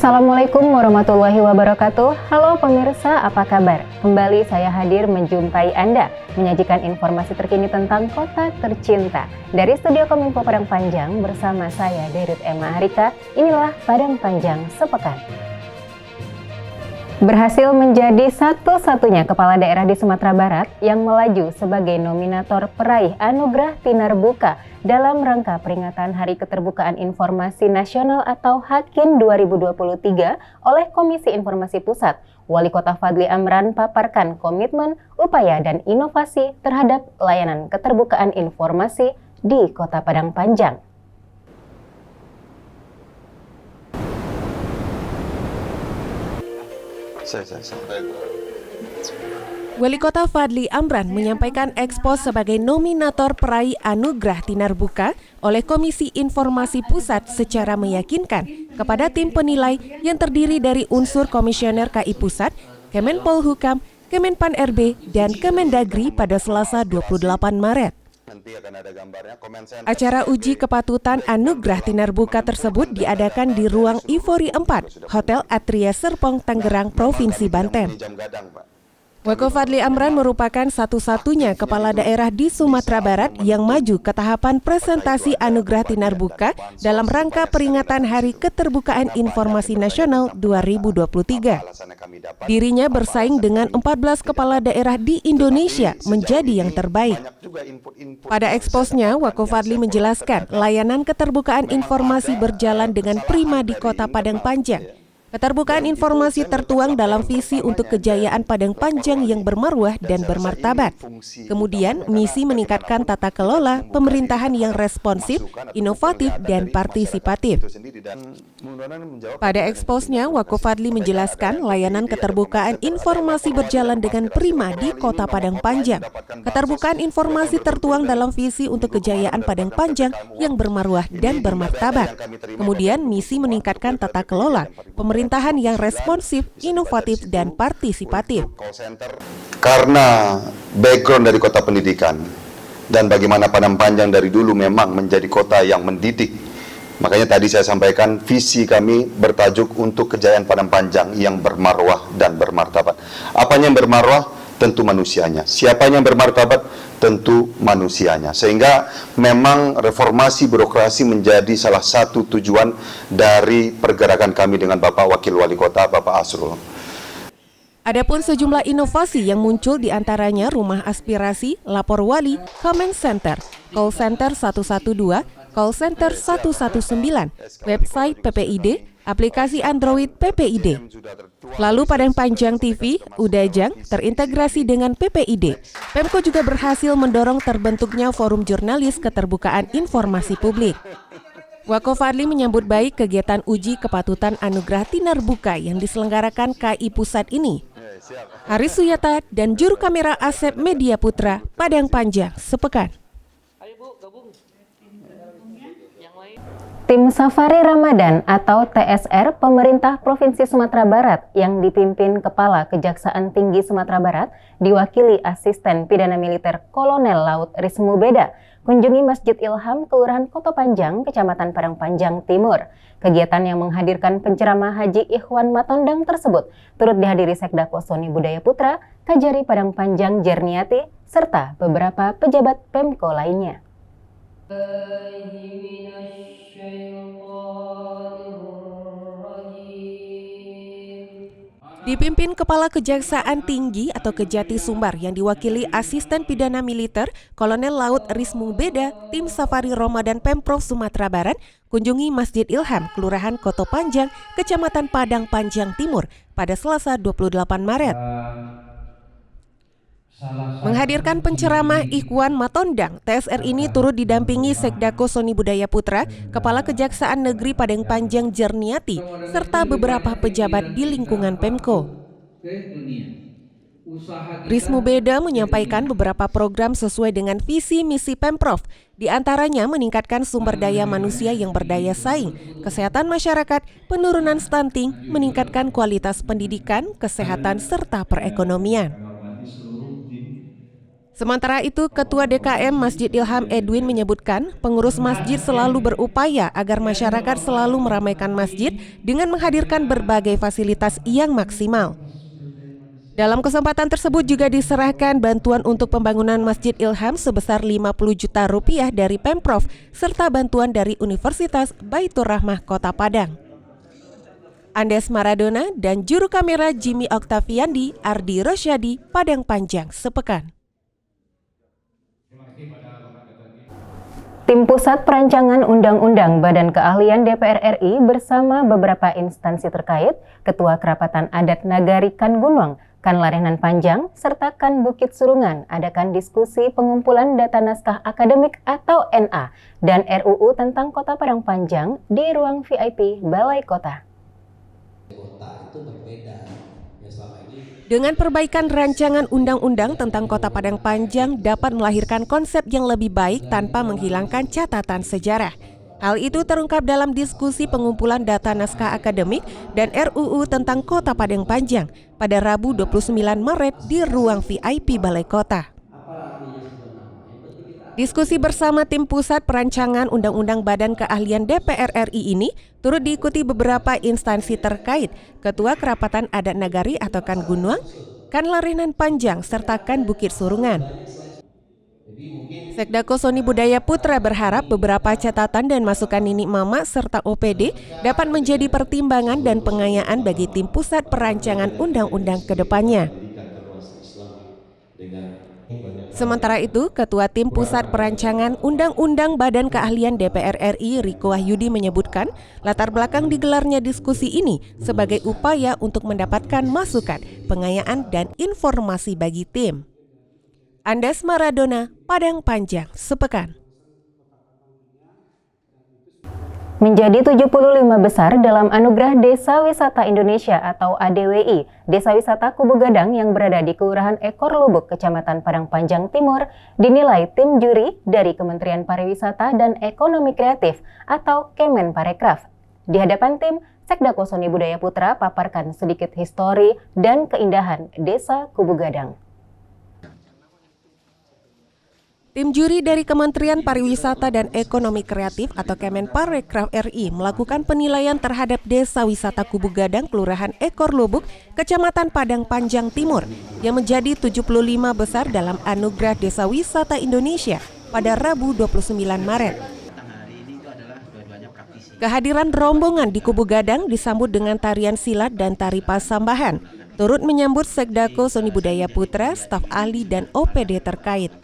Assalamualaikum warahmatullahi wabarakatuh. Halo pemirsa, apa kabar? Kembali saya hadir menjumpai Anda, menyajikan informasi terkini tentang kota tercinta. Dari studio Kominfo Padang Panjang bersama saya Derut Emma Harika, inilah Padang Panjang Sepekan. Berhasil menjadi satu-satunya kepala daerah di Sumatera Barat yang melaju sebagai nominator peraih Anugerah Tinarbuka dalam rangka peringatan Hari Keterbukaan Informasi Nasional atau HAKIN 2023 oleh Komisi Informasi Pusat. Wali Kota Fadli Amran paparkan komitmen, upaya, dan inovasi terhadap layanan keterbukaan informasi di Kota Padang Panjang. Wali Kota Fadli Amran menyampaikan ekspos sebagai nominator peraih Anugerah Tinarbuka oleh Komisi Informasi Pusat secara meyakinkan kepada tim penilai yang terdiri dari unsur Komisioner KI Pusat, Kemenpolhukam, Kemenpan RB, dan Kemendagri pada Selasa 28 Maret. Acara uji kepatutan Anugerah Tinarbuka tersebut diadakan di ruang Ivory 4, Hotel Atria Serpong, Tangerang, Provinsi Banten. Wako Fadli Amran merupakan satu-satunya kepala daerah di Sumatera Barat yang maju ke tahapan presentasi Anugerah Tinarbuka dalam rangka peringatan Hari Keterbukaan Informasi Nasional 2023. Dirinya bersaing dengan 14 kepala daerah di Indonesia menjadi yang terbaik. Pada eksposnya, Wako Fadli menjelaskan layanan keterbukaan informasi berjalan dengan prima di Kota Padang Panjang. Keterbukaan informasi tertuang dalam visi untuk kejayaan Padang Panjang yang bermarwah dan bermartabat. Kemudian, misi meningkatkan tata kelola pemerintahan yang responsif, inovatif, dan partisipatif. Pada eksposnya, Wako Fadli menjelaskan layanan keterbukaan informasi berjalan dengan prima di Kota Padang Panjang. Keterbukaan informasi tertuang dalam visi untuk kejayaan Padang Panjang yang bermarwah dan bermartabat. Kemudian, misi meningkatkan tata kelola pemerintahan yang responsif, inovatif, dan partisipatif. Karena background dari kota pendidikan dan bagaimana Padang Panjang dari dulu memang menjadi kota yang mendidik, makanya tadi saya sampaikan visi kami bertajuk untuk kejayaan Padang Panjang yang bermarwah dan bermartabat. Apanya yang bermarwah? Tentu manusianya. Siapanya yang bermartabat? Tentu manusianya. Sehingga memang reformasi birokrasi menjadi salah satu tujuan dari pergerakan kami dengan Bapak Wakil Wali Kota, Bapak Asrul. Adapun sejumlah inovasi yang muncul diantaranya Rumah Aspirasi, Lapor Wali, Comment Center, Call Center 112, Call Center 119, website PPID, aplikasi Android PPID. Lalu Padang Panjang TV, Udajang, terintegrasi dengan PPID. Pemko juga berhasil mendorong terbentuknya forum jurnalis keterbukaan informasi publik. Wako Fadli menyambut baik kegiatan uji kepatutan Anugerah Tinarbuka yang diselenggarakan KI Pusat ini. Haris Suyata dan juru kamera Asep Media Putra, Padang Panjang Sepekan. Tim Safari Ramadan atau TSR Pemerintah Provinsi Sumatera Barat yang dipimpin Kepala Kejaksaan Tinggi Sumatera Barat diwakili Asisten Pidana Militer Kolonel Laut Rismu Beda kunjungi Masjid Ilham Kelurahan Koto Panjang, Kecamatan Padang Panjang Timur. Kegiatan yang menghadirkan penceramah Haji Ikhwan Matondang tersebut turut dihadiri Sekda Soni Budaya Putra, Kajari Padang Panjang Jerniati, serta beberapa pejabat Pemko lainnya. Dipimpin Kepala Kejaksaan Tinggi atau Kejati Sumbar yang diwakili Asisten Pidana Militer Kolonel Laut Rismu Beda, tim Safari Ramadan Pemprov Sumatera Barat kunjungi Masjid Ilham Kelurahan Koto Panjang, Kecamatan Padang Panjang Timur pada Selasa 28 Maret. Menghadirkan penceramah Ikhwan Matondang, TSR ini turut didampingi Sekda Soni Budaya Putra, Kepala Kejaksaan Negeri Padang Panjang Jerniati, serta beberapa pejabat di lingkungan Pemko. Rismu Beda menyampaikan beberapa program sesuai dengan visi misi Pemprov, di antaranya meningkatkan sumber daya manusia yang berdaya saing, kesehatan masyarakat, penurunan stunting, meningkatkan kualitas pendidikan, kesehatan, serta perekonomian. Sementara itu, Ketua DKM Masjid Ilham Edwin menyebutkan pengurus masjid selalu berupaya agar masyarakat selalu meramaikan masjid dengan menghadirkan berbagai fasilitas yang maksimal. Dalam kesempatan tersebut juga diserahkan bantuan untuk pembangunan Masjid Ilham sebesar 50 juta rupiah dari Pemprov serta bantuan dari Universitas Baitur Rahmah Kota Padang. Andes Maradona dan juru kamera Jimmy Octaviandi, Ardi Rosyadi, Padang Panjang sepekan. Tim Pusat Perancangan Undang-Undang Badan Keahlian DPR RI bersama beberapa instansi terkait, Ketua Kerapatan Adat Nagari Kan Gunung, Kan Larenan Panjang, serta Kan Bukit Surungan adakan diskusi pengumpulan data naskah akademik atau NA dan RUU tentang Kota Padang Panjang di ruang VIP Balai Kota. Dengan perbaikan rancangan undang-undang tentang Kota Padang Panjang dapat melahirkan konsep yang lebih baik tanpa menghilangkan catatan sejarah. Hal itu terungkap dalam diskusi pengumpulan data naskah akademik dan RUU tentang Kota Padang Panjang pada Rabu 29 Maret di ruang VIP Balai Kota. Diskusi bersama tim Pusat Perancangan Undang-Undang Badan Keahlian DPR RI ini turut diikuti beberapa instansi terkait, Ketua Kerapatan Adat Nagari atau Kan Gunung, Kan Larenan Panjang, serta Kan Bukit Surungan. Sekdako Soni Budaya Putra berharap beberapa catatan dan masukan Nini Mama serta OPD dapat menjadi pertimbangan dan pengayaan bagi tim Pusat Perancangan Undang-Undang ke depannya. Sementara itu, Ketua Tim Pusat Perancangan Undang-Undang Badan Keahlian DPR RI Riko Wahyudi menyebutkan latar belakang digelarnya diskusi ini sebagai upaya untuk mendapatkan masukan, pengayaan, dan informasi bagi tim. Andes Maradona, Padang Panjang sepekan. Menjadi 75 besar dalam Anugerah Desa Wisata Indonesia atau ADWI, Desa Wisata Kubu Gadang yang berada di Kelurahan Ekor Lubuk, Kecamatan Padang Panjang Timur, dinilai tim juri dari Kementerian Pariwisata dan Ekonomi Kreatif atau Kemenparekraf. Di hadapan tim, Sekdako Soni Budaya Putra paparkan sedikit histori dan keindahan Desa Kubu Gadang. Tim juri dari Kementerian Pariwisata dan Ekonomi Kreatif atau Kemenparekraf RI melakukan penilaian terhadap Desa Wisata Kubu Gadang, Kelurahan Ekor Lubuk, Kecamatan Padang Panjang Timur yang menjadi 75 besar dalam Anugerah Desa Wisata Indonesia pada Rabu 29 Maret. Kehadiran rombongan di Kubu Gadang disambut dengan tarian silat dan tari pasambahan. Turut menyambut Sekdako Soni Budaya Putra, staf ahli dan OPD terkait.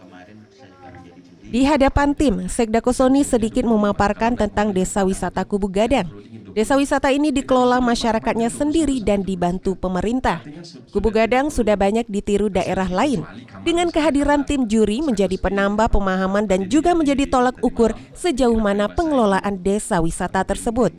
Di hadapan tim, Sekdako Soni sedikit memaparkan tentang Desa Wisata Kubu Gadang. Desa wisata ini dikelola masyarakatnya sendiri dan dibantu pemerintah. Kubu Gadang sudah banyak ditiru daerah lain. Dengan kehadiran tim juri menjadi penambah pemahaman dan juga menjadi tolak ukur sejauh mana pengelolaan desa wisata tersebut.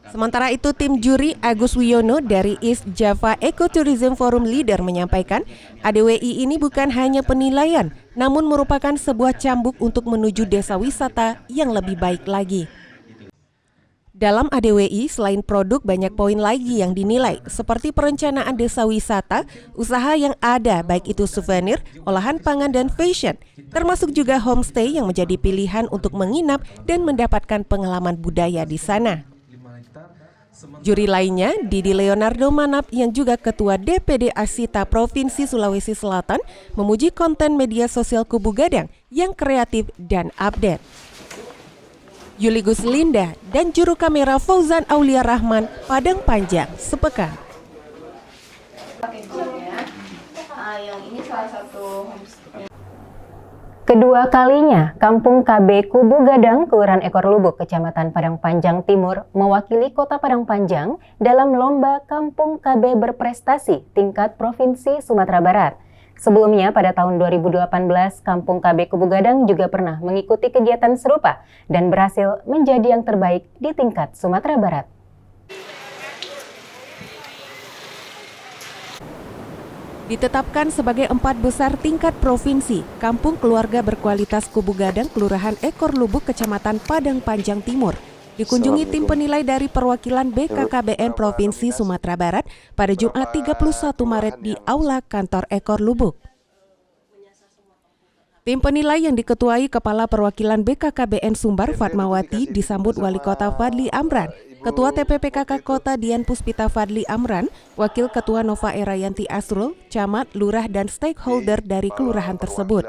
Sementara itu, tim juri Agus Wiono dari East Java Ecotourism Forum Leader menyampaikan, ADWI ini bukan hanya penilaian, namun merupakan sebuah cambuk untuk menuju desa wisata yang lebih baik lagi. Dalam ADWI, selain produk, banyak poin lagi yang dinilai, seperti perencanaan desa wisata, usaha yang ada, baik itu souvenir, olahan pangan, dan fashion, termasuk juga homestay yang menjadi pilihan untuk menginap dan mendapatkan pengalaman budaya di sana. Juri lainnya, Didi Leonardo Manap yang juga Ketua DPD Asita Provinsi Sulawesi Selatan, memuji konten media sosial Kubu Gadang yang kreatif dan update. Yuligus Linda dan juru kamera Fauzan Aulia Rahman, Padang Panjang sepekan. Yang ini salah satu Kedua kalinya, Kampung KB Kubu Gadang, Kelurahan Ekor Lubuk, Kecamatan Padang Panjang Timur, mewakili Kota Padang Panjang dalam Lomba Kampung KB Berprestasi tingkat Provinsi Sumatera Barat. Sebelumnya, pada tahun 2018, Kampung KB Kubu Gadang juga pernah mengikuti kegiatan serupa dan berhasil menjadi yang terbaik di tingkat Sumatera Barat. Ditetapkan sebagai 4 besar tingkat provinsi, Kampung Keluarga Berkualitas Kubu Gadang, Kelurahan Ekor Lubuk, Kecamatan Padang Panjang Timur, dikunjungi tim penilai dari perwakilan BKKBN Provinsi Sumatera Barat pada Jumat 31 Maret di Aula Kantor Ekor Lubuk. Tim penilai yang diketuai Kepala Perwakilan BKKBN Sumbar Fatmawati disambut Wali Kota Fadli Amran, Ketua TPPKK Kota Dian Puspita Fadli Amran, Wakil Ketua Nova Erayanti Asrul, Camat, Lurah, dan stakeholder dari kelurahan tersebut.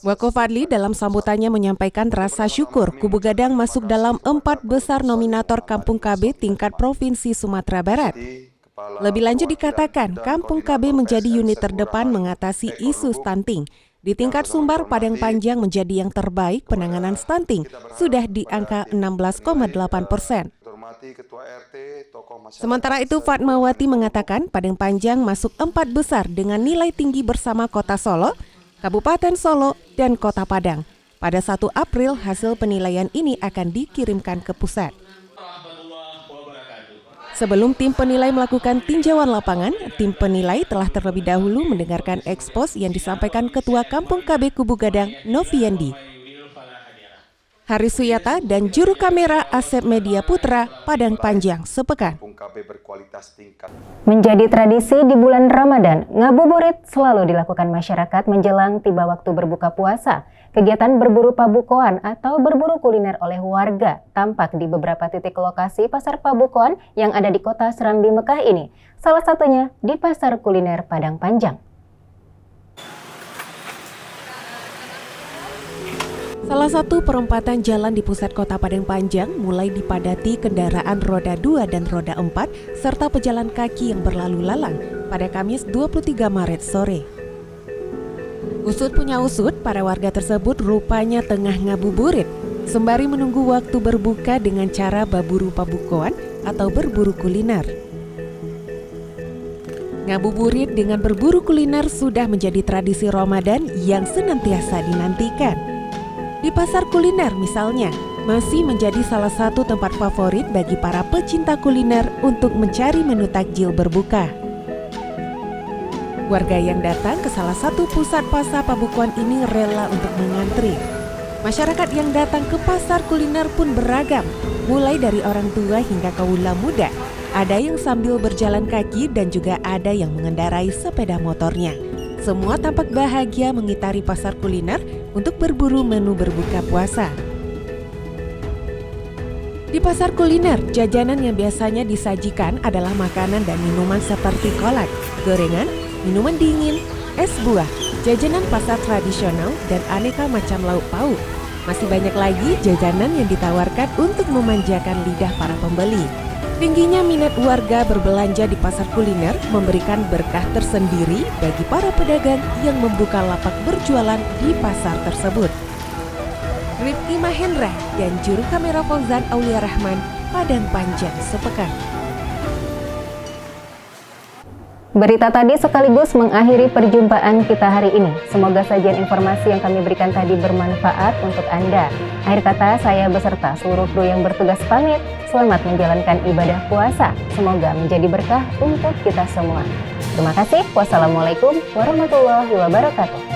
Wako Fadli dalam sambutannya menyampaikan rasa syukur Kubu Gadang masuk dalam 4 besar nominator Kampung KB tingkat Provinsi Sumatera Barat. Lebih lanjut dikatakan, Kampung KB menjadi unit terdepan mengatasi isu stunting. Di tingkat Sumbar, Padang Panjang menjadi yang terbaik penanganan stunting, sudah di angka 16,8%. Sementara itu, Fatmawati mengatakan Padang Panjang masuk 4 besar dengan nilai tinggi bersama Kota Solo, Kabupaten Solo, dan Kota Padang. Pada 1 April, hasil penilaian ini akan dikirimkan ke pusat. Sebelum tim penilai melakukan tinjauan lapangan, tim penilai telah terlebih dahulu mendengarkan ekspos yang disampaikan Ketua Kampung KB Kubu Gadang, Noviendi. Haris Suyata dan juru kamera Asep Media Putra, Padang Panjang sepekan. Menjadi tradisi di bulan Ramadan, ngabuburit selalu dilakukan masyarakat menjelang tiba waktu berbuka puasa. Kegiatan berburu pabukoan atau berburu kuliner oleh warga tampak di beberapa titik lokasi pasar pabukoan yang ada di kota Serambi Mekah ini. Salah satunya di pasar kuliner Padang Panjang. Salah satu perempatan jalan di pusat kota Padang Panjang mulai dipadati kendaraan roda 2 dan roda 4 serta pejalan kaki yang berlalu lalang pada Kamis 23 Maret sore. Usut punya usut, para warga tersebut rupanya tengah ngabuburit sembari menunggu waktu berbuka dengan cara berburu pabukoan atau berburu kuliner. Ngabuburit dengan berburu kuliner sudah menjadi tradisi Ramadan yang senantiasa dinantikan. Di pasar kuliner misalnya, masih menjadi salah satu tempat favorit bagi para pecinta kuliner untuk mencari menu takjil berbuka. Warga yang datang ke salah satu pusat pasar pabukoan ini rela untuk mengantri. Masyarakat yang datang ke pasar kuliner pun beragam, mulai dari orang tua hingga kaula muda. Ada yang sambil berjalan kaki dan juga ada yang mengendarai sepeda motornya. Semua tampak bahagia mengitari pasar kuliner untuk berburu menu berbuka puasa. Di pasar kuliner, jajanan yang biasanya disajikan adalah makanan dan minuman seperti kolak, gorengan, minuman dingin, es buah, jajanan pasar tradisional, dan aneka macam lauk pauk. Masih banyak lagi jajanan yang ditawarkan untuk memanjakan lidah para pembeli. Tingginya minat warga berbelanja di pasar kuliner memberikan berkah tersendiri bagi para pedagang yang membuka lapak berjualan di pasar tersebut. Rifki Mahendra dan juru kamera Fauzan Aulia Rahman, Padang Panjang sepekan. Berita tadi sekaligus mengakhiri perjumpaan kita hari ini. Semoga sajian informasi yang kami berikan tadi bermanfaat untuk Anda. Akhir kata, saya beserta seluruh kru yang bertugas pamit. Selamat menjalankan ibadah puasa. Semoga menjadi berkah untuk kita semua. Terima kasih. Wassalamualaikum warahmatullahi wabarakatuh.